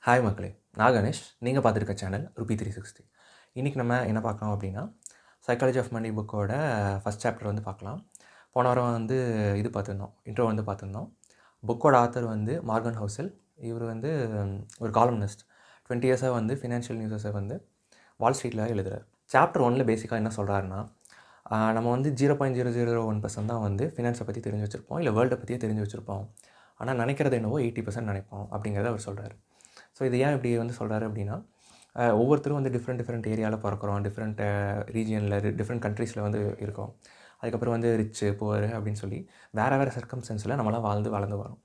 Hi மக்களே, நான் கணேஷ். நீங்கள் பார்த்துருக்க சேனல் ருபி 360. இன்றைக்கி நம்ம என்ன பார்க்கலாம் அப்படின்னா, சைக்காலஜி ஆஃப் மணி புக்கோட ஃபஸ்ட் சாப்டர் வந்து பார்க்கலாம். போன வாரம் வந்து இது பார்த்துருந்தோம், இன்ட்ரோ வந்து பார்த்துருந்தோம். புக்கோட ஆத்தர் வந்து மார்கன் ஹவுசல். இவர் வந்து ஒரு காலம்னிஸ்ட். 20 இயர்ஸாக வந்து ஃபினான்ஷியல் நியூஸஸை வந்து வால் ஸ்ட்ரீட்டில் எழுதுறாரு. சாப்டர் 1ல் பேசிக்காக என்ன சொல்கிறாருன்னா, நம்ம வந்து 0.001% தான் வந்து ஃபினான்ஸை பற்றி தெரிஞ்சு வச்சுருப்போம், இல்லை வேர்ல்டை பற்றியே தெரிஞ்சு வச்சுருப்போம். ஆனால் நினைக்கிறது என்னவோ 80% நினைப்போம் அப்படிங்கிறத அவர் சொல்கிறார். ஸோ இது ஏன் இப்படி வந்து சொல்கிறாரு அப்படின்னா, ஒவ்வொருத்தரும் வந்து டிஃப்ரெண்ட் ஏரியாவில் பிறக்கிறோம், டிஃப்ரெண்ட் ரீஜியனில் டிஃப்ரெண்ட் கண்ட்ரீஸில் வந்து இருக்கோம். அதுக்கப்புறம் வந்து ரிச்சு புவர் அப்படின்னு சொல்லி வேறு சர்க்கம்ஸ்டன்ஸில் நம்மளாம் வளர்ந்து வரோம்.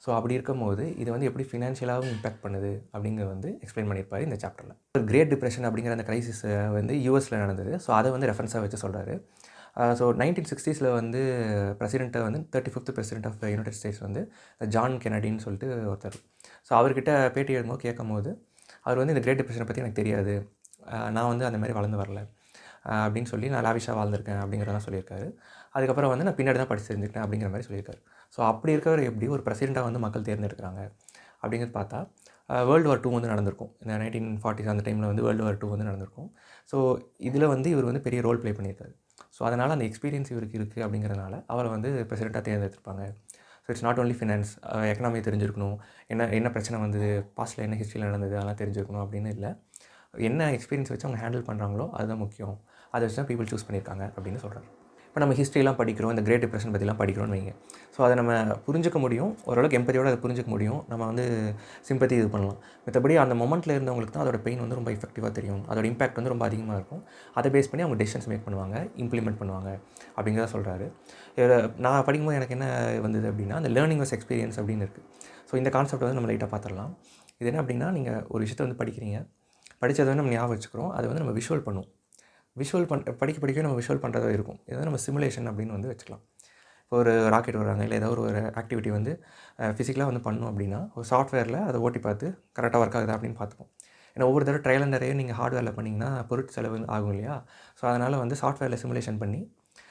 ஸோ அப்படி இருக்கும்போது இது வந்து எப்படி ஃபினான்ஷியலாகவும் இம்பேக்ட் பண்ணுது அப்படிங்கிறத வந்து எக்ஸ்பிளைன் பண்ணியிருப்பார் இந்த சாப்டரில். ஒரு கிரேட் டிப்ரெஷன் அப்படிங்கிற அந்த கிரைசிஸ் வந்து யூஎஸில் நடந்தது. ஸோ அதை வந்து ரெஃபரன்ஸாக வச்சு சொல்கிறாரு. ஸோ 1960s வந்து பிரசிடெண்ட்டை வந்து 35th president of United States வந்து ஜான் கென்னடின்னு சொல்லிட்டு ஒருத்தர். ஸோ அவர்கிட்ட பேட்டி எழுதும்போது கேட்கும்போது அவர் வந்து இந்த கிரேட் டிப்ரெஷனை பற்றி எனக்கு தெரியாது, நான் வந்து அந்த மாதிரி வளர்ந்து வரல அப்படின்னு சொல்லி நான் லாவிஷாக வாழ்ந்திருக்கேன் அப்படிங்கிறதான் சொல்லியிருக்காரு. அதுக்கப்புறம் வந்து நான் பின்னாடி தான் படித்து தெரிஞ்சுக்கிட்டேன் அப்படிங்கிற மாதிரி சொல்லியிருக்காரு. ஸோ அப்படி இருக்கிறவர் எப்படி ஒரு பிரசிடெண்ட்டாக வந்து மக்கள் தேர்ந்தெடுக்கிறாங்க அப்படிங்கிறது பார்த்தா, வேர்ல்டு வார் 2 வந்து நடந்திருக்கும். இந்த 1940s அந்த டைமில் வந்து வேர்ல்டு வார் 2 வந்து நடந்திருக்கும். ஸோ இதில் வந்து இவர் வந்து பெரிய ரோல் ப்ளே பண்ணியிருக்காரு. ஸோ அதனால் அந்த எக்ஸ்பீரியன்ஸ் இவருக்கு இருக்குது அப்படிங்கிறதுனால அவரை வந்து பிரசிடெண்ட்டாக தேர்ந்தெடுத்திருப்பாங்க. So it's not only finance, economy தெரிஞ்சிருக்கணும், என்ன பிரச்சனை வந்தது, பாஸ்ட்டில் என்ன ஹிஸ்ட்ரியில் நடந்தது அதெல்லாம் தெரிஞ்சிருக்கணும் அப்படின்னு இல்லை. என்ன எக்ஸ்பீரியன்ஸ் வச்சு அவங்க ஹேண்டில் பண்ணுறாங்களோ அதுதான் முக்கியம். அதை வச்சு தான் பீப்புள் சூஸ் பண்ணியிருக்காங்க அப்படின்னு சொல்கிறாங்க. இப்போ நம்ம ஹிஸ்ட்ரிலாம் படிக்கிறோம், இந்த கிரேட் டிப்ரெஷன் பற்றிலாம் படிக்கிறோம்னு வைங்க. ஸோ அதை நம்ம புரிஞ்சிக்க முடியும், ஓரளவுக்கு எம்பதியோடு அதை புரிஞ்சிக்க முடியும். நம்ம வந்து சிம்பத்தி இது பண்ணலாம். மற்றபடி அந்த மொமெண்ட்டில் இருந்தவங்களுக்கு தான் அதோட பெயின் வந்து ரொம்ப எஃபெக்டிவாக தெரியும், அதோட இம்பாக்ட் வந்து ரொம்ப அதிகமாக இருக்கும். அதை பேஸ் பண்ணி அவங்க டெசிஷன்ஸ் மேக் பண்ணுவாங்க, இம்ப்ளிமெண்ட் பண்ணுவாங்க அப்படிங்கிறத சொல்கிறாரு. நான் படிக்கும்போது எனக்கு என்ன வந்தது அப்படின்னா, அந்த லேர்னிங் வாஸ் எக்ஸ்பீரியன்ஸ் அப்படின்னு இருக்குது. ஸோ இந்த கான்செப்ட் வந்து நம்ம லைட்டாக பார்த்துடலாம். இது என்ன அப்படின்னா, நீங்கள் ஒரு விஷயத்தை வந்து படிக்கிறீங்க, படித்ததை வந்து நம்ம ஞாபகம் வச்சுக்கிறோம், அதை வந்து நம்ம விஷுவல் பண்ணுவோம். படிக்க நம்ம விஷுவல் பண்ணுறதா இருக்கும். இதை நம்ம சிமுலேஷன் அப்படின்னு வந்து வச்சுக்கலாம். இப்போ ஒரு ராக்கெட் வராங்க, இல்லை ஏதோ ஒரு ஆக்டிவிட்டி வந்து ஃபிசிக்கலாக வந்து பண்ணணும் அப்படின்னா, ஒரு சாஃப்ட்வேரில் அதை ஓட்டி பார்த்து கரெக்டாக ஒர்க் ஆகுதா அப்படின்னு பார்த்துப்போம். ஏன்னா ஒவ்வொரு தடவை ட்ரையல் அண்ட் எரர் நீங்கள் ஹார்ட்வேரில் பண்ணிங்கன்னா பொருட்செலவு ஆகும் இல்லையா? ஸோ அதனால் வந்து சாஃப்ட்வேரில் சிமுலேஷன் பண்ணி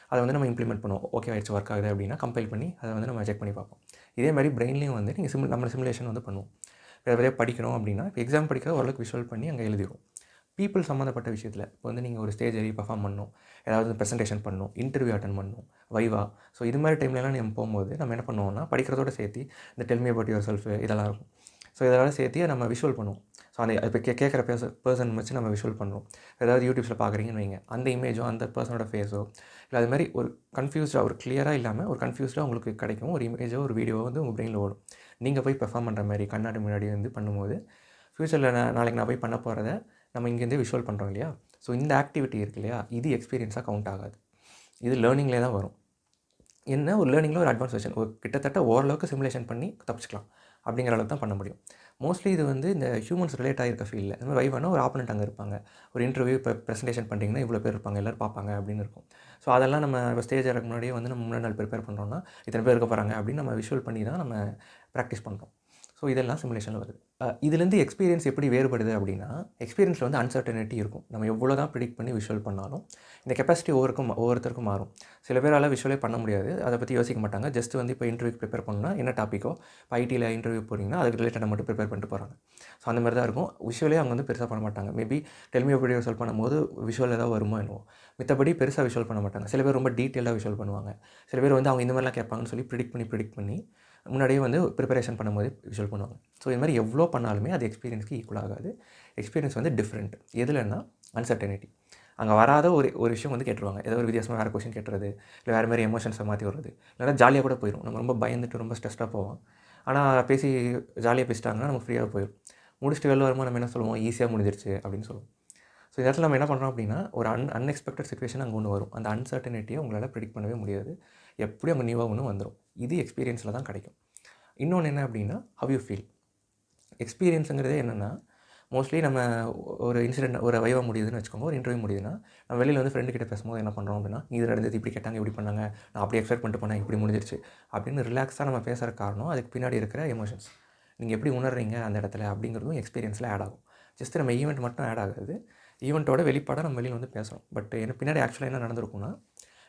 அதை வந்து நம்ம இம்ப்ளிமெண்ட் பண்ணுவோம். ஓகே ஆயிடுச்சு, ஒர்க் ஆகுது அப்படின்னா கம்பைல் பண்ணி அதை வந்து நம்ம செக் பண்ணி பார்ப்போம். இதே மாதிரி பிரெயின்லேயும் வந்து நீங்கள் நம்ம சிமுலேஷன் வந்து பண்ணுவோம். எதாவது படிக்கணும் அப்படின்னா, இப்போ எக்ஸாம் படிக்கிறது ஓரளவுக்கு விஷுவல் பண்ணி அங்கே எழுதிடுவோம். பீப்புள் சம்மந்தப்பட்ட விஷயத்தில் இப்போ வந்து நீங்கள் ஒரு ஸ்டேஜ் ஏறி பெர்ஃபார்ம் பண்ணணும், ஏதாவது ப்ரெசன்டேஷன் பண்ணணும், இன்டர்வியூ அட்டன் பண்ணணும், வைவா. ஸோ இது மாதிரி டைம்லலாம் நம்ம போகும்போது நம்ம என்ன பண்ணுவோம்னா, படிக்கிறதோட சேர்த்து இந்த tell me about your self இதெல்லாம் இருக்கும். ஸோ இதெல்லாம் சேர்த்து நம்ம விஷுவல் பண்ணுவோம். ஸோ அந்த இப்போ கேட்குற பர்சன் வச்சு நம்ம விஷுவல் பண்ணுறோம். ஏதாவது யூடியூப்ஸில் பார்க்குறீங்கன்னு வைங்க, அந்த இமேஜோ அந்த பர்சனோட ஃபேஸோ இல்லை அது மாதிரி ஒரு கன்ஃபியூஸ்டாக ஒரு கிளியராக இல்லாமல் ஒரு கன்ஃபியூஸ்டாக உங்களுக்கு கிடைக்கும். ஒரு இமேஜோ ஒரு வீடியோ வந்து உங்கள் பிரெயினில் ஓடும். நீங்கள் போய் பெர்ஃபார்ம் பண்ணுற மாதிரி கண்ணாடி முன்னாடி வந்து பண்ணும்போது ஃப்யூச்சரில் நாளைக்கு நான் போய் பண்ண போகிறத நம்ம இங்கேருந்தே விஷுவல் பண்ணுறோம் இல்லையா? ஸோ இந்த ஆக்டிவிட்டி இருக்கு இல்லையா, இது எக்ஸ்பீரியன்ஸாக கவுண்ட் ஆகாது. இது லேர்னிங்லேயே தான் வரும். என்ன ஒரு லேர்னிங்கில் ஒரு அட்வான்ஸ் வெர்ஷன், ஒரு கிட்டத்தட்ட ஓரளவுக்கு சிமுலேஷன் பண்ணி தப்பிச்சிக்கலாம் அப்படிங்கிற அளவுக்கு தான் பண்ண முடியும். மோஸ்ட்லி இது வந்து இந்த ஹியூமன்ஸ் ரிலேட் ஆகிருக்க ஃபீல்டில் இந்த மாதிரி வைவானா ஒரு ஆப்பனண்ட் அங்கே இருப்பாங்க. ஒரு இன்டர்வியூ இப்போ ப்ரெசன்டேஷன் பண்ணிட்டீங்கன்னா இவ்வளோ பேர் இருப்பாங்க, எல்லோரும் பார்ப்பாங்க அப்படின்னு இருக்கும். ஸோ அதெல்லாம் நம்ம இப்போ ஸ்டேஜ் இறக்க முன்னாடியே வந்து நம்ம முன்னாடி நாள் ப்ரிப்பேர் பண்ணுறோம்னா இத்தனை பேர் இருக்க போகிறாங்க அப்படின்னு நம்ம விஷுவல் பண்ணி தான் நம்ம ப்ராக்டிஸ் பண்ணுறோம். ஸோ இதெல்லாம் சிமுலேஷனில் வருது. இதுலேருந்து எக்ஸ்பீரியன்ஸ் எப்படி வேறுபடுது அப்படின்னா, எக்ஸ்பீரியன்ஸில் வந்து அன்சர்டனிட்டி இருக்கும். நம்ம எவ்வளோ தான் ப்ரிடிக்ட் பண்ணி விஷுவல் பண்ணாலும் இந்த கெப்பாசிட்டி ஒவ்வொருத்தருக்கும் மாறும். சில பேரால் விஷுவலே பண்ண முடியாது, அதை பற்றி யோசிக்க மாட்டாங்க. ஜஸ்ட் வந்து இப்போ இன்டர்வியூக்கு ப்ரிப்பேர் பண்ணணும்னா என்ன டாப்பிக்கோ, இப்போ ஐடியில் இன்டர்வியூ போகிறீங்கன்னா அதுக்கு ரிலேட்டடாக மட்டும் ப்ரிப்பேர் பண்ணிட்டு போகிறாங்க. ஸோ அந்த மாதிரி தான் இருக்கும். விஷுவலே அவங்க வந்து பெருசாக பண்ண மாட்டாங்க. Maybe tell me about your self பண்ணும்போது விஷுவல் ஏதாவது வருமோ என்னவோ, மித்தபடி பெருசாக விஷுவல் பண்ண மாட்டாங்க. சில பேர் ரொம்ப டீட்டெயிலாக விஷுவல் பண்ணுவாங்க. சில பேர் வந்து அவங்க இந்த மாதிரிலாம் கேட்பாங்கன்னு சொல்லி ப்ரிடிக்ட் பண்ணி முன்னாடியே வந்து ப்ரிப்பரேஷன் பண்ணும்போது விஷுவல் பண்ணுவாங்க. ஸோ இது மாதிரி எவ்வளோ பண்ணாலுமே அது எக்ஸ்பீரியன்ஸ்க்கு ஈக்குவல் ஆகாது. எக்ஸ்பீரியன்ஸ் வந்து டிஃப்ரெண்ட். எதுலன்னா அன்சர்டனிட்டி. அங்கே வராத ஒரு விஷயம் வந்து கேட்டுருவாங்க. ஏதோ ஒரு வித்தியாசமாக வேறு கொஸ்டின் கேட்டுறது, இல்லை வேறு மாதிரி எமோஷன்ஸை மாற்றி வர்றது, இல்லைனா ஜாலியாக கூட போயிடும். நம்ம ரொம்ப பயந்துட்டு ரொம்ப ஸ்ட்ரெஸ்டாக போவோம். ஆனால் பேசி ஜாலியாக பேசிட்டாங்கன்னா நம்ம ஃப்ரீயாக போயிடும். முடிச்சுட்டு வெளில வரும்போது நம்ம என்ன சொல்லுவோம், ஈஸியாக முடிஞ்சிருச்சு அப்படின்னு சொல்லுவோம். ஸோ இந்த இடத்துல நம்ம என்ன பண்ணுறோம் அப்படின்னா, ஒரு அன்எக்ஸ்பெக்டட் சிச்சுவேஷன் அங்கே ஒன்று வரும். அந்த அன்சர்டனிட்டியை உங்களால் ப்ரிடிக்ட் பண்ணவே முடியாது. எப்படியும் அங்கே நியூவாக ஒன்று வந்துடும். இது எக்ஸ்பீரியன்ஸில் தான் கிடைக்கும். இன்னொன்று என்ன அப்படின்னா, ஹவ் யூ ஃபீல். எக்ஸ்பீரியன்ஸுங்கிறதே என்னென்னா, மோஸ்ட்லி நம்ம ஒரு இன்சிடென்ட் ஒரு வைவா முடியுதுன்னு வச்சுக்கோங்க, ஒரு இன்டர்வியூ முடியுதுன்னா, நம்ம வெளியில் வந்து ஃப்ரெண்டு கிட்ட பேசும்போது என்ன பண்ணுறோம் அப்படின்னா, இது நடந்தது, இப்படி கேட்டாங்க, இப்படி பண்ணாங்க, நான் அப்படி எக்ஸ்பெக்ட் பண்ணிட்டு போனேன், இப்படி முடிஞ்சிருச்சு அப்படின்னு ரிலாக்ஸாக நம்ம பேசுகிற காரணம் அதுக்கு பின்னாடி இருக்கிற எமோஷன்ஸ். நீங்கள் எப்படி உணர்றீங்க அந்த இடத்துல அப்படிங்கிறதும் எக்ஸ்பீரியன்ஸில் ஆட் ஆகும். ஜஸ்ட் நம்ம ஈவெண்ட் மட்டும் ஆட் ஆகாது. ஈவெண்ட்டோட வெளிப்பாடாக நம்ம வெளியில் வந்து பேசுகிறோம். பட் எனக்கு பின்னாடி ஆக்சுவலாக என்ன நடந்திருக்குன்னா,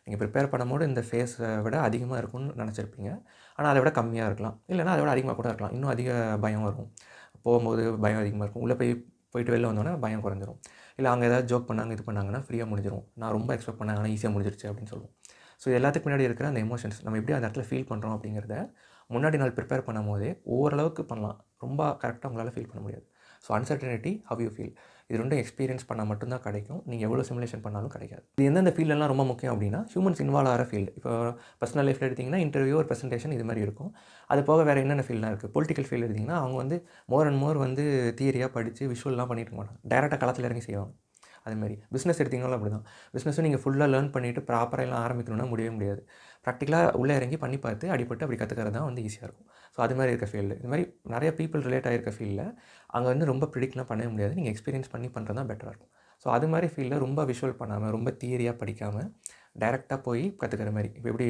நீங்கள் ப்ரிப்பேர் பண்ணும்போது இந்த ஃபேஸை விட அதிகமாக இருக்கும்னு நினச்சிருப்பீங்க. ஆனால் அதை விட கம்மியாக இருக்கலாம், இல்லைனா அதை விட அதிகமாக கூட இருக்கலாம். இன்னும் அதிக பயம் வரும், போகும்போது பயம் அதிகமாக இருக்கும். உள்ளே போயிட்டு வெளில வந்தோடனே பயம் குறைஞ்சிரும். இல்லை அங்கே ஏதாவது ஜோக் பண்ணாங்க, இது பண்ணாங்கன்னா ஃப்ரீயாக முடிஞ்சிரும். நான் ரொம்ப எக்ஸ்பெக்ட் பண்ணேன், ஆனால் ஈஸியாக முடிஞ்சிருச்சு அப்படின்னு சொல்லுவோம். ஸோ இது எல்லாத்துக்கு முன்னாடி இருக்கிற அந்த எமோஷன்ஸ் நம்ம எப்படி அந்த இடத்துல ஃபீல் பண்ணுறோம் அப்படிங்கிறத முன்னாடி நாள் ப்ரிப்பேர் பண்ணும்போதே ஓரளவுக்கு பண்ணலாம். ரொம்ப கரெக்டாக உங்களால் ஃபீல் பண்ண முடியாது. So uncertainty, how you feel, இது ரெண்டும் எக்ஸ்பீரியன்ஸ் பண்ணால் மட்டும்தான் கிடைக்கும். நீங்கள் எவ்வளோ சிமுலேஷன் பண்ணாலும் கிடைக்காது. இது எந்தெந்த ஃபீல்டெல்லாம் ரொம்ப முக்கியம் அப்படின்னா, ஹியூமன்ஸ் இன்வால்வ் ஆகிற ஃபீல்டு. இப்போ பர்சனல் லைஃப்பில் எடுத்திங்கன்னா இன்டர்வியூ, ஒரு ப்ரெசன்டேஷன், இது மாதிரி இருக்கும். அது போக வேறு என்னென்ன ஃபீல்டெலாம் இருக்குது. பொலிட்டிக்கல் ஃபீல்டு எடுத்திங்கன்னா அவங்க வந்து மோர் அண்ட் மோர் வந்து தியரியாக படித்து விஷுவல்லாம் பண்ணிட்டு இருக்க மாட்டாங்க. டேரெக்டாக களத்தில் இறங்கி செய்வாங்க. அதுமாதிரி பிஸ்னஸ் எடுத்திங்கனாலும் அப்படி தான். பிஸ்னஸும் நீங்கள் ஃபுல்லாக லேர்ன் பண்ணிவிட்டு ப்ராப்பராக எல்லாம் ஆரம்பிக்கணும்னா முடியவே முடியாது. ப்ராக்டிக்கலாக உள்ளே இறங்கி பண்ணி பார்த்து அடிபட்டு அப்படி கற்றுக்கிறது தான் வந்து ஈஸியாக இருக்கும். ஸோ அது மாதிரி இருக்க ஃபீல்டு. இது மாதிரி நிறைய பீப்புள் ரிலேட் ஆகிருக்க ஃபீல்டில் அங்கே வந்து ரொம்ப ப்ரிடிக்ட்லாம் பண்ணவே முடியாது. நீங்கள் எக்ஸ்பீரியன்ஸ் பண்ணி பண்ணுறது தான் பெட்டராக இருக்கும். ஸோ அது மாதிரி ஃபீல்டில் ரொம்ப விஷுவல் பண்ணாமல், ரொம்ப தியரியாக படிக்காமல், டேரெக்டாக போய் கற்றுக்கிற மாதிரி. இப்போ எப்படி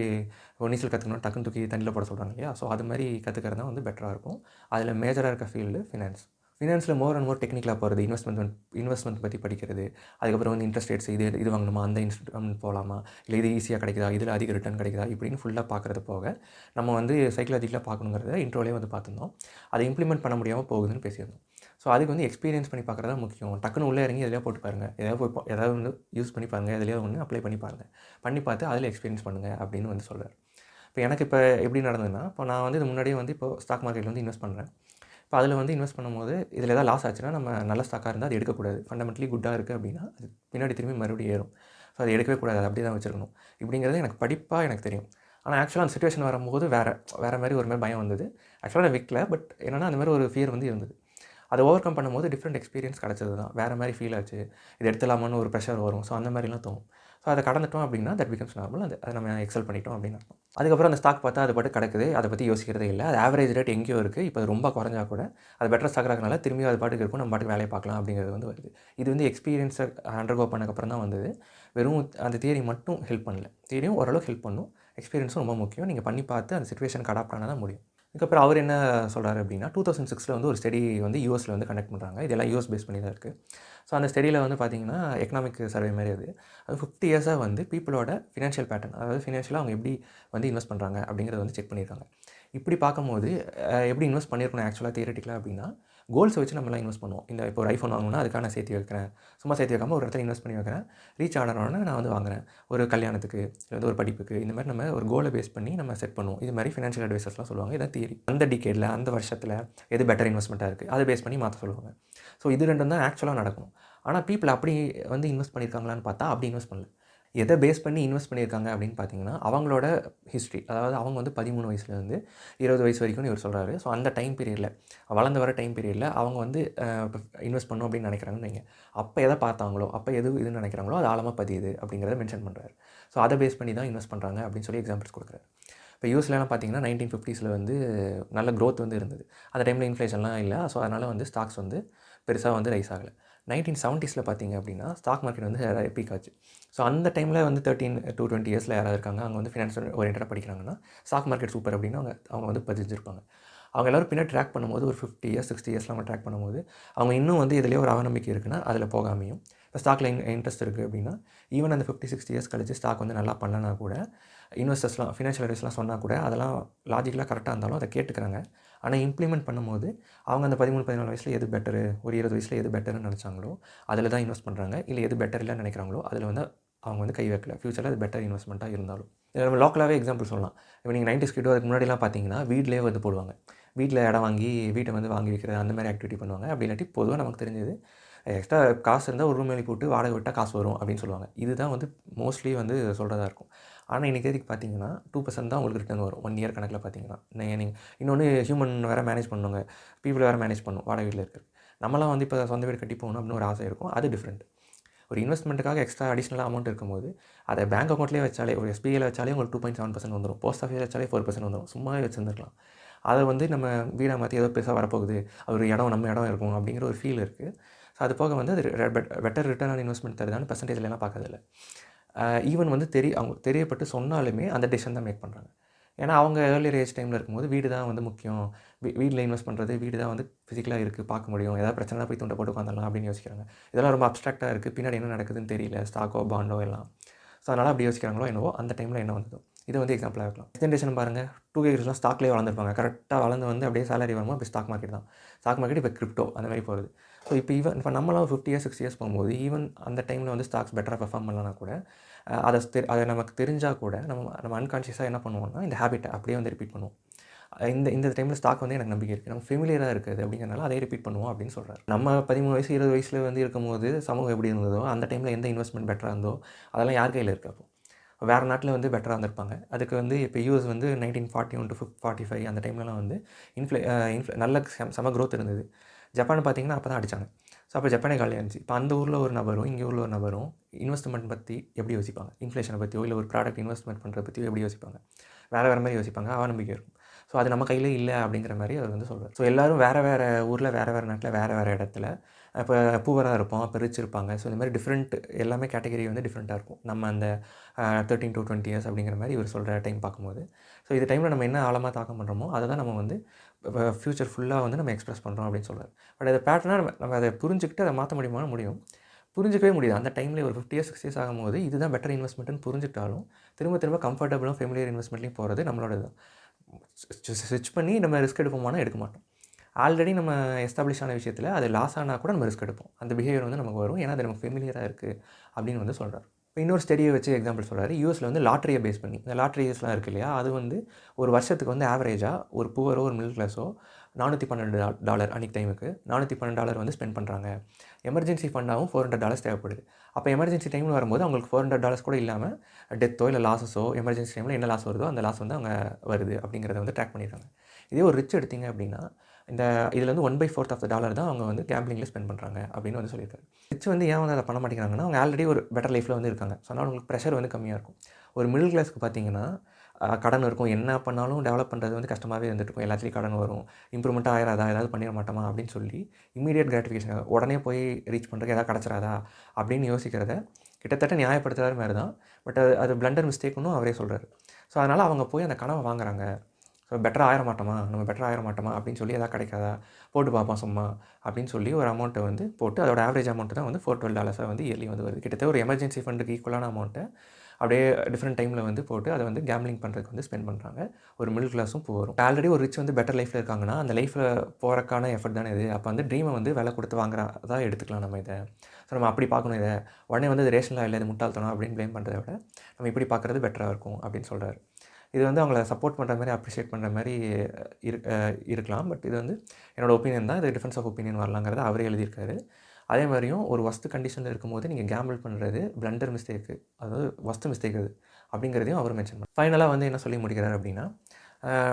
நீச்சல் கற்றுக்கணும் டக்குன்னு தூக்கி தண்ணியில் போட சொல்கிறாங்க இல்லையா? ஸோ அது மாதிரி கற்றுக்கிறது தான் வந்து பெட்டராக இருக்கும். அதில் மேஜராக இருக்க ஃபீல்டு ஃபினான்ஸ். ஃபினான்ஸில் மோர் அண்ட் மோர் டெக்னிக்கலாக போகிறது, இன்வெஸ்ட்மெண்ட் பற்றி படிக்கிறது. அதுக்கப்புறம் வந்து இன்ட்ரெஸ்ட் ரேட்ஸ், இது வாங்கணுமா, அந்த இன்ஸ்ட்ருமெண்ட் போகலாமா, இல்லை இது ஈஸியாக கிடைக்குதா, இதில் அதிக ரிட்டர்ன் கிடைக்குதா, இப்படின்னு ஃபுல்லாக பார்க்குறது போக நம்ம வந்து சைக்காலஜிக்கலாக பார்க்கணுங்கிறத இன்ட்ரோலேயே வந்து பார்த்துருந்தோம். அதை இம்ப்ளிமெண்ட் பண்ண முடியாமல் போகுதுன்னு பேசியிருந்தோம். ஸோ அதுக்கு வந்து எக்ஸ்பீரியன்ஸ் பண்ணி பார்க்குறது தான் முக்கியம். டக்குன்னு உள்ளே இறங்கி எதையா போட்டு பாருங்கள், ஏதாவது வந்து யூஸ் பண்ணி பாருங்கள், எதுலையோ ஒன்று அப்ளை பண்ணி பாருங்கள், பண்ணி பார்த்து அதில் எக்ஸ்பீரியன்ஸ் பண்ணுங்கள் அப்படின்னு வந்து சொல்கிறார். இப்போ எனக்கு இப்போ எப்படி நடந்ததுன்னா, இப்போ நான் வந்து இது முன்னாடியே வந்து இப்போ ஸ்டாக் மார்க்கெட்டில் வந்து இன்வெஸ்ட் பண்ணுறேன். இப்போ அதில் வந்து இன்வெஸ்ட் பண்ணும்போது இதில் ஏதாவது லாஸ் ஆச்சுன்னா நம்ம நல்ல ஸ்டாக்காக இருந்தால் அது எடுக்கக்கூடாது. ஃபண்டமெண்டலி குட்டாக இருக்குது அப்படின்னா அது பின்னாடி திரும்பி மறுபடியும் ஏறும். ஸோ அது எடுக்கவே கூடாது, அது அப்படியே தான் வச்சுருக்கணும். இப்படிங்கிறது எனக்கு படிப்பாக எனக்கு தெரியும். ஆனால் ஆக்சுவலாக அந்த சிச்சுவேஷன் வரும்போது வேறு மாதிரி ஒரு மாதிரி பயம் வந்தது. ஆக்சுவலாக நான் விற்கல, பட் என்னென்னா அந்த மாதிரி ஒரு ஃபியர் வந்து இருந்தது. அதை ஓவர் கம் பண்ணும்போது டிஃப்ரெண்ட் எக்ஸ்பீரியன்ஸ் கிடச்சது தான். வேறு மாதிரி ஃபீல் ஆச்சு. இது எடுத்துலாமான்னு ஒரு ப்ரெஷர் வரும். ஸோ அந்த மாதிரிலாம் தோணும். ஸோ அதை கடந்துட்டோம் அப்படின்னா தட் பிகம்ஸ் நார்மல். அதை நம்ம எக்ஸல் பண்ணிட்டோம் அப்படின்னு அர்த்தம். அதுக்கப்புறம் அந்த ஸ்டாக் பார்த்தா அது பாட்டு கிடக்குது, அதை பற்றி யோசிக்கிறதே இல்லை. அது ஆவரேஜ் ரேட் எங்கேயோ இருக்குது. இப்போ அது ரொம்ப குறைஞ்சா கூட அது பெட்டர் ஸ்டாக் இருக்கனால திரும்பியும் அது பாட்டுக்கு இருக்கும், நம்ம பாட்டுக்கு வேலையை பார்க்கலாம் அப்படிங்கிறது வந்து வருது. இது வந்து எக்ஸ்பீரியன்ஸை அண்டர்கோ பண்ணக்கப்புறம் தான் வந்தது. வெறும் அந்த தியரி மட்டும் ஹெல்ப் பண்ணல. தியரியும் ஓரளவுக்கு ஹெல்ப் பண்ணும். எக்ஸ்பீரியன்ஸும் ரொம்ப முக்கியம். நீங்கள் பண்ணி பார்த்து அந்த சிச்சுவேஷனுக்கு அடாப்ட் ஆனால் தான் முடியும். இதுக்கப்புறம் அவர் என்ன சொல்கிறாரு அப்படின்னா, 2006 வந்து ஒரு ஸ்டடி வந்து யூஎஸில் வந்து கண்டக்ட் பண்ணுறாங்க. இதெல்லாம் யூஎஸ் பேஸ் பண்ணி தான் இருக்குது. ஸோ அந்த ஸ்டடியில் வந்து பார்த்திங்கன்னா எக்கனாமிக் சர்வே மாதிரி அது 50 இயர்ஸாக வந்து பீப்புளோட ஃபினான்ஷியல் பேட்டர்ன், அதாவது ஃபினான்ஷியலாக அவங்க எப்படி வந்து இன்வெஸ்ட் பண்ணுறாங்க அப்படிங்கிறத வந்து செக் பண்ணியிருக்காங்க. இப்படி பார்க்கும்போது எப்படி இன்வெஸ்ட் பண்ணியிருக்கணும் ஆக்சுவலாக தியரிட்டிக்கலாக அப்படின்னா, கோல்ஸை வச்சு நம்மளாம் இன்வெஸ்ட் பண்ணுவோம். இப்போ ஒரு ஐஃபோன் வாங்கணும்னா அதுக்காக நான் சேர்த்து வைக்கிறேன். சும்மா சேர்த்து வைக்காமல் ஒரு இடத்துல இன்வெஸ்ட் பண்ணி வைக்கிறேன். ரீச் ஆனோடனே நான் வந்து வாங்குறேன். ஒரு கல்யாணத்துக்கு, இல்லை ஒரு படிப்புக்கு, இந்த மாதிரி நம்ம ஒரு கோலை பேஸ் பண்ணி நம்ம செட் பண்ணுவோம். இது மாதிரி ஃபினான்ஷியல் அட்வைசர்ஸ்லாம் சொல்லுவாங்க. இதான் தியரி. அந்த டிகேடில், அந்த வருஷத்தில் எது பெட்டர் இன்வெஸ்ட்மெண்ட்டாக இருக்குது அதை பேஸ் பண்ணி மாற்ற சொல்லுவாங்க. ஸோ இது ரெண்டும் தான் ஆக்சுவலாக நடக்கும். ஆனால் பீப்புள் அப்படி வந்து இன்வெஸ்ட் பண்ணியிருக்காங்களான்னு பார்த்தா அப்படி இன்வெஸ்ட் பண்ணல. எதை பேஸ் பண்ணி இன்வெஸ்ட் பண்ணியிருக்காங்க அப்படின்னு பார்த்தீங்கன்னா, அவங்களோட ஹிஸ்ட்ரி, அதாவது அவங்க வந்து 13 வயசுலேருந்து 20 வயசு வரைக்கும்னு இவர் சொல்கிறாரு. ஸோ அந்த டைம் பீரியடில், வளர்ந்து வர டைம் பீரியடில் அவங்க வந்து இன்வெஸ்ட் பண்ணணும் அப்படின்னு நினைக்கிறாங்கன்னு வைங்க. அப்போ எதை பார்த்தாங்களோ, அப்போ எது இதுன்னு நினைக்கிறாங்களோ அது ஆழமாக பதியுது அப்படிங்கிறத மென்ஷன் பண்ணுறாரு. ஸோ அதை பேஸ் பண்ணி தான் இன்வெஸ்ட் பண்ணுறாங்க அப்படின்னு சொல்லி எக்ஸாம்பிள்ஸ் கொடுக்குறாரு. இப்போ யூஎஸ்லலாம் பார்த்தீங்கன்னா 1950s வந்து நல்ல க்ரோத் வந்து இருந்தது. அந்த டைமில் இன்ஃப்ளேஷன்லாம் இல்லை. ஸோ அதனால் வந்து ஸ்டாக்ஸ் வந்து பெருசாக வந்து ரைஸ் ஆகலை. 1970s பார்த்தீங்க அப்படின்னா ஸ்டாக் மார்க்கெட் வந்து பீக் ஆச்சு. ஸோ அந்த டைமில் வந்து 13 to 20 இயர்ஸில் யாராவது இருக்காங்க, அங்கே வந்து ஃபினான்ஸ் ஓரியன்டாக படிக்கிறாங்கன்னா ஸ்டாக் மார்க்கெட் சூப்பர் அப்படின்னு அவங்க வந்து பதிஞ்சிருப்பாங்க. அவங்க எல்லோரும் பின்னாடி ட்ராக் பண்ணும்போது ஒரு 50 இயர்ஸ் 60 இயர்ஸ்லாம் அவங்க ட்ராக் பண்ணும்போது அவங்க இன்னும் வந்து இதிலே ஒரு அவநம்பிக்கை இருக்குன்னா அதில் போகாமையும், இப்போ ஸ்டாக்கில் இன்ட்ரெஸ்ட் இருக்குது அப்படின்னா ஈவன் அந்த 50-60 இயர்ஸ் கழிச்சு ஸ்டாக் வந்து நல்லா பண்ணனா கூட இன்வெஸ்டர்ஸ்லாம், ஃபினான்ஷியல் அட்வைஸ்லாம் சொன்னால் கூட அதெல்லாம் லாஜிக்கலாக கரெக்டாக இருந்தாலும் அதை கேட்டுக்கிறாங்க. ஆனால் இம்ப்ளிமெண்ட் பண்ணும்போது அவங்க அந்த 13-14 வயசில் எது பெட்டரு, ஒரு 20 வயசில் எது பெட்டர்னு நினச்சாங்களோ அதில் தான் இன்வெஸ்ட் பண்ணுறாங்க. இல்லை எது பெட்டர் இல்லைன்னு நினைக்கிறாங்களோ அதில் வந்து அவங்க வந்து கை வைக்கல. ஃப்யூச்சரில் அது பெட்டர் இன்வெஸ்ட்மெண்ட்டாக இருந்தாலும். இதில் நம்ம லோக்கலாகவே எக்ஸாம்பிள் சொல்லலாம். இப்போ நீங்கள் 90s கிட்டோ அதுக்கு முன்னாடிலாம் பார்த்தீங்கன்னா வீட்டிலே வந்து போடுவாங்க. வீட்டில் இடம் வாங்கி வீட்டை வந்து வாங்கி வைக்கிறது அந்த மாதிரி ஆக்டிவிட்டி பண்ணுவாங்க. அப்படி இல்லாட்டி பொதுவாக நமக்கு தெரிஞ்சது எக்ஸ்ட்ரா காசு இருந்தால் ஒரு ரூம் எழுப்பி விட்டு வாடகை விட்டால் காசு வரும் அப்படின்னு சொல்லுவாங்க. இதுதான் வந்து மோஸ்ட்லி வந்து சொல்கிறதா இருக்கும். ஆனால் இன்றைக்கி தேதிக்கு பார்த்தீங்கன்னா 2% தான் உங்களுக்கு ரிட்டர்ன் வரும் 1 இயர் கணக்கில் பார்த்தீங்கன்னா. நீங்கள் இன்னொன்று ஹியூமன் வேறு மேனேஜ் பண்ணுங்க, பீப்புள் வேறு மேனேஜ் பண்ணணும் வாடகை வீட்டில் இருக்கிறது. நம்மளாம் வந்து இப்போ சொந்த வீடு கட்டி போகணும் அப்படின்னு ஒரு ஆசை இருக்கும். அது டிஃப்ரெண்ட். ஒரு இன்வெஸ்ட்மெண்ட்டுக்காக எக்ஸ்ட்ரா அடிஷ்னலாக அமௌண்ட் இருக்கும்போது அதை பேங்க் அக்கௌண்ட்லேயே வச்சாலே, ஒரு எஸ்பிஐயில் வச்சாலே உங்களுக்கு 2.7% வந்துடும். போஸ்ட் ஆஃபீஸில் வச்சாலே 4% வந்துடும். சும்மாவே வச்சுருந்துருக்கலாம். அதை வந்து நம்ம வீடாக மாற்றி ஏதோ பெருசாக வரப்போகுது, ஒரு இடம் நம்ம இடம் இருக்கும் அப்படிங்கிற ஒரு ஃபீல் இருக்குது. ஸோ அது போக வந்து அது பெட்டர் ரிட்டர்ன் ஆன் இன்வெஸ்ட்மெண்ட் தருதான்னு பர்சன்டேஜ்லாம் பார்க்கறதில்ல. ஈவன் வந்து அவங்க தெரியப்பட்டு சொன்னாலுமே அந்த டெசிஷன் தான் மேக் பண்ணுறாங்க. ஏன்னா அவங்க ஏர்லியர் ஏஜ் டைமில் இருக்கும்போது வீடு தான் வந்து முக்கியம், வீட்டில் இன்வெஸ்ட் பண்ணுறது, வீடு தான் வந்து ஃபிசிக்கலாக இருக்குது, பார்க்க முடியும், ஏதாவது பிரச்சனை போய் துண்டை போட்டு உட்காந்துடலாம் அப்படின்னு யோசிக்கிறாங்க. இதெல்லாம் ரொம்ப அப்ஸ்ட்ராக்டாக இருக்குது, பின்னாடி என்ன நடக்குதுன்னு தெரியல, ஸ்டாக்கோ பாண்டோ எல்லாம். ஸோ அதனால் அப்படி யோசிக்கிறாங்களோ என்னவோ அந்த டைமில் என்ன வந்ததோ. இது வந்து எக்ஸாம்பிளாக இருக்கலாம். ஜென்ரேஷன் பாருங்கள், 2K கிட்ஸ்லாம் ஸ்டாக்லேயே வளர்ந்துருப்பாங்க. கரெக்டாக வளர்ந்து வந்து அப்படியே சேலரி வரும்போது அப்படி ஸ்டாக் மார்க்கெட் தான். ஸ்டாக் மார்க்கெட் இப்போ கிரிப்டோ அந்த மாதிரி போகுது. ஸோ இப்போ நம்மளாம் 50 இயர்ஸ் 60 இயர்ஸ் போகும்போது ஈவன் அந்த டைமில் வந்து ஸ்டாக்ஸ் பெட்டராக பெர்ஃபார்ம் பண்ணலனா கூட அதை நமக்கு தெரிஞ்சால் கூட நம்ம அன்கான்ஷியஸாக என்ன பண்ணுவோம்னா இந்த ஹேபிட்டை அப்படியே வந்து ரிப்பீட் பண்ணுவோம். இந்த டைமில் ஸ்டாக் வந்து எனக்கு நம்பிக்கை இருக்குது, நம்ம ஃபெமிலியராக இருக்குது அப்படிங்கிறனால அதே ரிப்பீட் பண்ணுவோம் அப்படின்னு சொல்கிறார். நம்ம 13 வயசு 20 வயசில் வந்து இருக்கும்போது சமூகம் எப்படி இருந்ததோ அந்த டைமில் எந்த இன்வெஸ்ட்மெண்ட் பெட்டராக இருந்தோ அதெல்லாம் யார் கையில் இருக்குது? அப்போ வேறு நாட்டில் வந்து பெட்டராக இருந்திருப்பாங்க. அதுக்கு வந்து இப்போ யூஎஸ் வந்து 1941 to 45 அந்த டைம்லலாம் வந்து நல்ல செம க்ரோத் இருந்தது. ஜப்பான் பார்த்தீங்கன்னா அப்போ தான் அடித்தாங்க. ஸோ அப்போ ஜப்பானே காலியாக இருந்துச்சு. இப்போ அந்த ஊரில் ஒரு நபரும் இங்கே ஊரில் ஒரு நபரும் இன்வெஸ்ட்மெண்ட் பற்றி எப்படி யோசிப்பாங்க? இன்ஃப்ளேஷனை பற்றியோ இல்லை ஒரு ப்ராடக்ட் இன்வெஸ்ட்மெண்ட் பண்ணுறத பற்றியோ எப்படி யோசிப்பாங்க? வேறு மாதிரி யோசிப்பாங்க. அவநம்பிக்கை இருக்கும். ஸோ அது நம்ம கையிலே இல்லை அப்படிங்கிற மாதிரி அவர் வந்து சொல்கிறார். ஸோ எல்லோரும் வேறு ஊரில் வேறு நாட்டில் வேறு இடத்துல இப்போ பூவராக இருப்போம், அப்போ ரிச் இருப்பாங்க. ஸோ இந்த மாதிரி டிஃப்ரெண்ட் எல்லாமே கேட்டகரி வந்து டிஃப்ரெண்ட்டாக இருக்கும். நம்ம அந்த 13 to 20 இயர்ஸ் அப்படிங்கிற மாதிரி இவர் சொல்கிற டைம் பார்க்கும்போது, ஸோ இந்த டைமில் நம்ம என்ன ஆழமாக தாக்கம் பண்ணுறோமோ அதை தான் நம்ம வந்து ஃப்யூச்சர் ஃபுல்லாக வந்து நம்ம எக்ஸ்பிரஸ் பண்ணுறோம் அப்படின்னு சொல்கிறார். பட் அதை பேட்டர்னாக நம்ம அதை புரிஞ்சுக்கிட்டு அதை மாற்ற முடியும். புரிஞ்சிக்கவே முடியாது. அந்த டைமில் ஒரு 50 இயர்ஸ் 60 இயர்ஸ் ஆகும்போது இதுதான் பெட்டர் இன்வெஸ்ட்மெண்ட்னு புரிஞ்சுக்கிட்டாலும் திரும்ப கம்ஃபர்டபுளாக ஃபெமிலியர் இன்வெஸ்ட்மெண்ட்லேயும் போகிறது நம்மளோட இது. ஸ்விட்ச் பண்ணி நம்ம ரிஸ்க் எடுப்போமானா எடுக்க மாட்டோம். ஆல்ரெடி நம்ம எஸ்டாப்ளிஷ் ஆன விஷயத்தில் அது லாஸ் ஆனால் கூட நம்ம ரிஸ்க் எடுப்போம். அந்த பிஹேவியர் வந்து நமக்கு வரும். ஏன்னா அது நமக்கு ஃபெமிலியராக இருக்குது அப்படின்னு வந்து சொல்கிறார். இப்போ இன்னொரு ஸ்டடியை வச்சு எக்ஸாம்பிள் சொல்கிறாரு. யூஎஸில் வந்து லாட்டரியை பேஸ் பண்ணி இந்த லாட்டரிஸ்லாம் இருக்குது இல்லையா, அது வந்து ஒரு வருஷத்துக்கு வந்து ஆவரேஜாக ஒரு புவரோ ஒரு மிடில் கிளாஸோ $412 அன்றைக்கி டைமுக்கு $412 வந்து ஸ்பெண்ட் பண்ணுறாங்க. எமர்ஜென்சி ஃபண்டாகவும் $400 தேவைப்படுது. அப்போ எமர்ஜென்சி டைம்னு வரும்போது அவங்களுக்கு $400 கூட இல்லாமல் டெத்தோ இல்லை லாஸஸோ எமர்ஜென்சி டைமில் என்ன லாஸ் வருதோ அந்த லாஸ் வந்து அவங்க வருது அப்படிங்கிறத வந்து ட்ராக் பண்ணிடுறாங்க. இதே ஒரு ரிச் எடுத்திங்க அப்படின்னா இதில் வந்து 1/4 ஆஃப் த டாலர் தான் அவங்க வந்து கேம்பிளிங்கில் ஸ்பெண்ட் பண்ணுறாங்க அப்படின்னு வந்து சொல்லியிருக்காரு. ரிச் வந்து ஏன் வந்து அதை பண்ண மாட்டேங்கிறாங்கன்னா அவங்க ஆல்ரெடி ஒரு பெட்டர் லைஃப்பில் வந்து இருக்காங்க. ஸோ அதனால் உங்களுக்கு ப்ரெஷர் வந்து கம்மியாக இருக்கும். ஒரு மிடில் கிளாஸ்க்கு பார்த்தீங்கன்னா கடன் இருக்கும், என்ன பண்ணாலும் டெவலப் பண்ணுறது வந்து கஷ்டமாகவே இருந்துட்டு இருக்கும். எல்லாத்துலேயும் கடன் வரும், இம்ப்ரூவ்மெண்ட்டாக ஆயிராதா, ஏதாவது பண்ணிட மாட்டோமா அப்படின்னு சொல்லி இமீடியட் கிராட்டிஃபிகேஷன் உடனே போய் ரீச் பண்ணுறதுக்கு ஏதாவது கிடச்சிராதா அப்படின்னு யோசிக்கிறத கிட்டத்தட்ட நியாயப்படுத்துகிற மாதிரி தான். பட் அது பிளண்டர் மிஸ்டேக்குன்னு அவரே சொல்கிறார். ஸோ அதனால் அவங்க போய் அந்த கனவை வாங்குறாங்க. ஸோ பெட்டராக ஆயிட மாட்டோமா அப்படின்னு சொல்லி எதாவது கிடைக்காதா, போட்டு பார்ப்போம் சும்மா அப்படின்னு சொல்லி ஒரு அமௌண்ட்டை வந்து போட்டு அதோட ஆவரேஜ் அமௌண்ட்டு தான் வந்து $412 வந்து இயர்லி வந்து வருது. கிட்டத்தட்ட ஒரு எமர்ஜென்சி ஃபண்டுக்கு ஈக்குவலான அமௌண்ட்டை அப்படியே டிஃப்ரெண்ட் டைமில் வந்து போட்டு அதை வந்து கேம்பிளிங் பண்ணுறதுக்கு வந்து ஸ்பெண்ட் பண்ணுறாங்க. ஒரு மிடில் கிளாஸும் போகும். ஆல்ரெடி ஒரு ரிச் வந்து பெட்டர் லைஃப்பில் இருக்காங்கன்னா அந்த லைஃப்பில் போகிறக்கான எஃபர்ட் தானே இது. அப்போ வந்து ட்ரீமை வந்து விலை கொடுத்து வாங்குறதா எடுத்துக்கலாம் நம்ம இதை. ஸோ நம்ம அப்படி பார்க்கணும் இதை. உடனே வந்து இது ரேஷனலாக இல்லை, இது முட்டாள்தனம் அப்படின்னு ப்ளேம் பண்ணுறத விட நம்ம இப்படி பார்க்குறது பெட்டராக இருக்கும் அப்படின்னு சொல்கிறார். இது வந்து அவங்கள சப்போர்ட் பண்ணுற மாதிரி அப்ரிஷியேட் பண்ணுற மாதிரி இருக்கலாம். பட் இது வந்து என்னோடய ஒப்பீனியன் தான். இது டிஃபரன்ஸ் ஆஃப் ஒப்பீனியன் வரலாங்கிறத அவரே எழுதியிருக்காரு. அதே மாதிரியும் ஒரு வஸ்து கண்டிஷனில் இருக்கும்போது நீங்கள் கேம்பிள் பண்ணுறது பிளண்டர் மிஸ்டேக்கு, அதாவது வஸ்து மிஸ்டேக் அது அப்படிங்கிறதையும் அவர் மென்ஷன் பண்ணார். ஃபைனலாக வந்து என்ன சொல்லி முடிக்கிறார் அப்படின்னா,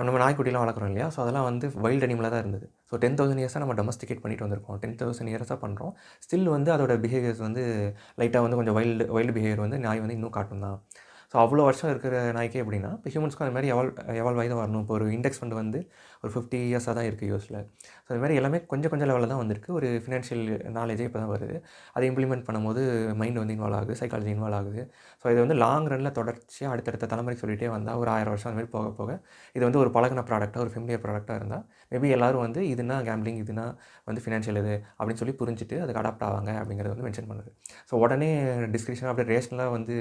நம்ம நாய்க்குட்டிலாம் வளர்க்குறோம் இல்லையா, ஸோ அதெல்லாம் வந்து வைல்டு அனிமலாக தான் இருந்தது. ஸோ 10,000 இயர்ஸாக நம்ம டொமஸ்டிகேட் பண்ணிட்டு வந்திருக்கோம். 10,000 இயர்ஸாக பண்ணுறோம். ஸ்டில் வந்து அதோட பிஹேவியர்ஸ் வந்து லைட்டாக வந்து கொஞ்சம் வைல்டு பிஹேவியர் வந்து நாய் வந்து இன்னும் காட்டும் தான். ஸோ அவ்வளோ வருஷம் இருக்கிற நாய்க்கே எப்படின்னா இப்போ ஹியூமன்ஸ்க்கும் அது மாதிரி எவால்வ் ஆகி தான் வரணும். இப்போ ஒரு இண்டெக்ஸ் ஃபண்ட் வந்து ஒரு 50 இயர்ஸாக தான் இருக்குது யூஎஸில். ஸோ அது மாதிரி எல்லாமே கொஞ்சம் லெவலில் தான் வந்திருக்கு. ஒரு ஃபினான்ஷியல் நாலேஜே இப்போ தான் வருது. அதை இம்ப்ளிமெண்ட் பண்ணும்போது மைண்ட் வந்து இன்வால்வ் ஆகுது, சைக்காலஜி இன்வால்வ் ஆகுது. ஸோ இது வந்து லாங் ரனில் தொடர்ச்சியாக அடுத்தடுத்த தலைமுறைக்கு சொல்லிகிட்டே வந்தால் ஒரு 1000 வருஷம் அந்த மாதிரி போக இது வந்து ஒரு பழகின ப்ராடக்டாக, ஒரு ஃபெமிலியர் ப்ராடக்டாக இருந்தால் மேபி எல்லோரும் வந்து இதுனா கேம்பிளிங், இதுனா வந்து ஃபினான்ஷியல் இது அப்படின்னு சொல்லி புரிஞ்சுட்டு அதுக்கு அடாப்ட் ஆவாங்க அப்படிங்கிறத வந்து மென்ஷன் பண்ணுது. ஸோ உடனே டிஸ்கிரிப்ஷன் அப்படியே ரேஷனலாக வந்து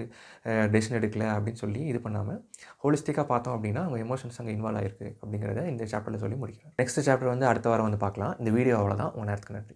டெசிஷன் எடுக்கல அப்படின்னு சொல்லி இது பண்ணாமல் ஹோலிஸ்டிக்காக பார்த்தோம் அப்படின்னா அவங்க எமோஷன்ஸ் அங்கே இன்வால்வ் ஆகிருக்கு அப்படிங்கிறத இந்த சாப்டரில் சொல்லி முடிக்கிறேன். நெக்ஸ்ட் சாப்டர் வந்து அடுத்த வாரம் வந்து பார்க்கலாம். இந்த வீடியோ அவ்வளோதான். உங்கள் நேரத்துக்கு நன்றி.